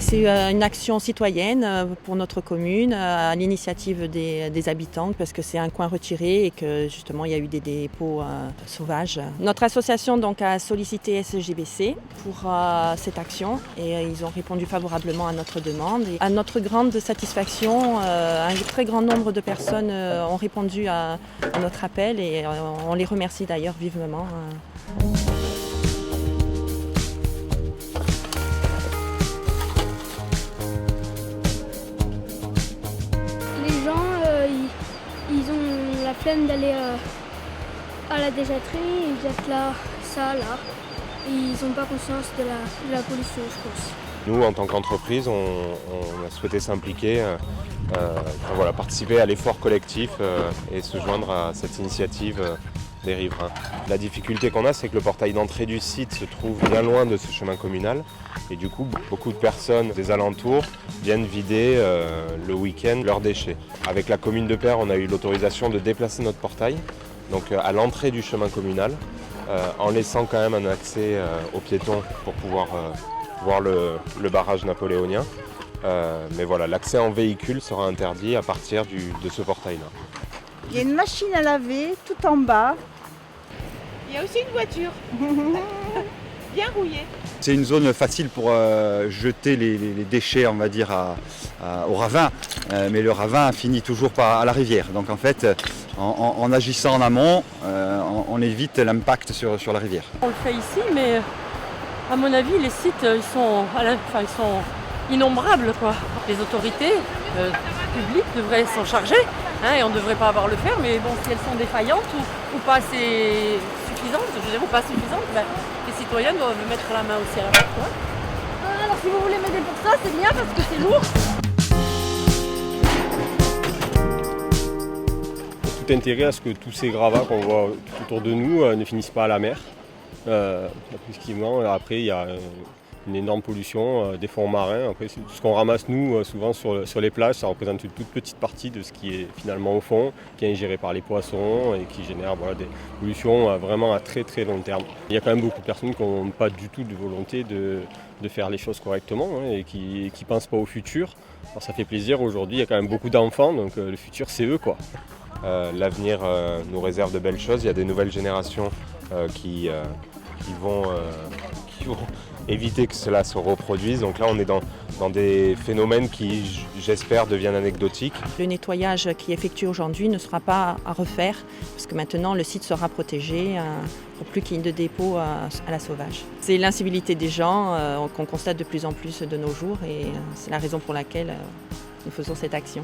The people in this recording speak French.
C'est une action citoyenne pour notre commune, à l'initiative des habitants, parce que c'est un coin retiré et que justement il y a eu des dépôts sauvages. Notre association donc a sollicité SGBC pour cette action et ils ont répondu favorablement à notre demande. Et à notre grande satisfaction, un très grand nombre de personnes ont répondu à notre appel et on les remercie d'ailleurs vivement. Les gens, ils ont la flemme d'aller à la déchetterie, ils jettent ça là. Et ils n'ont pas conscience de la pollution, je pense. Nous, en tant qu'entreprise, on a souhaité s'impliquer, participer à l'effort collectif et se joindre à cette initiative des riverains. La difficulté qu'on a, c'est que le portail d'entrée du site se trouve bien loin de ce chemin communal. Et du coup, beaucoup de personnes des alentours viennent vider le week-end leurs déchets. Avec la commune de Peyre, on a eu l'autorisation de déplacer notre portail donc, à l'entrée du chemin communal, en laissant quand même un accès aux piétons pour pouvoir voir le barrage napoléonien. Mais voilà, l'accès en véhicule sera interdit à partir de ce portail-là. Il y a une machine à laver tout en bas. Il y a aussi une voiture, bien rouillée. C'est une zone facile pour jeter les déchets, on va dire, au ravin, mais le ravin finit toujours à la rivière. Donc en fait, en agissant en amont, on évite l'impact sur la rivière. On le fait ici, mais à mon avis, les sites, ils sont innombrables, quoi. Les autorités publiques devraient s'en charger, et on ne devrait pas avoir à le faire, mais bon, si elles sont défaillantes ou pas assez suffisantes, les citoyens doivent mettre la main aussi à la pâte. Alors si vous voulez m'aider pour ça, c'est bien parce que c'est lourd. Tout intérêt à ce que tous ces gravats qu'on voit tout autour de nous ne finissent pas à la mer. Effectivement, après il y a une énorme pollution des fonds marins. Après, ce qu'on ramasse nous souvent sur les plages, ça représente une toute petite partie de ce qui est finalement au fond, qui est ingéré par les poissons et qui génère des pollutions vraiment à très très long terme. Il y a quand même beaucoup de personnes qui n'ont pas du tout de volonté de faire les choses correctement et qui ne pensent pas au futur. Alors ça fait plaisir, aujourd'hui il y a quand même beaucoup d'enfants, donc le futur c'est eux, quoi. L'avenir nous réserve de belles choses, il y a des nouvelles générations qui vont éviter que cela se reproduise. Donc là, on est dans des phénomènes qui, j'espère, deviennent anecdotiques. Le nettoyage qui est effectué aujourd'hui ne sera pas à refaire, parce que maintenant le site sera protégé pour plus qu'il y ait de dépôt à la sauvage. C'est l'incivilité des gens qu'on constate de plus en plus de nos jours et c'est la raison pour laquelle nous faisons cette action.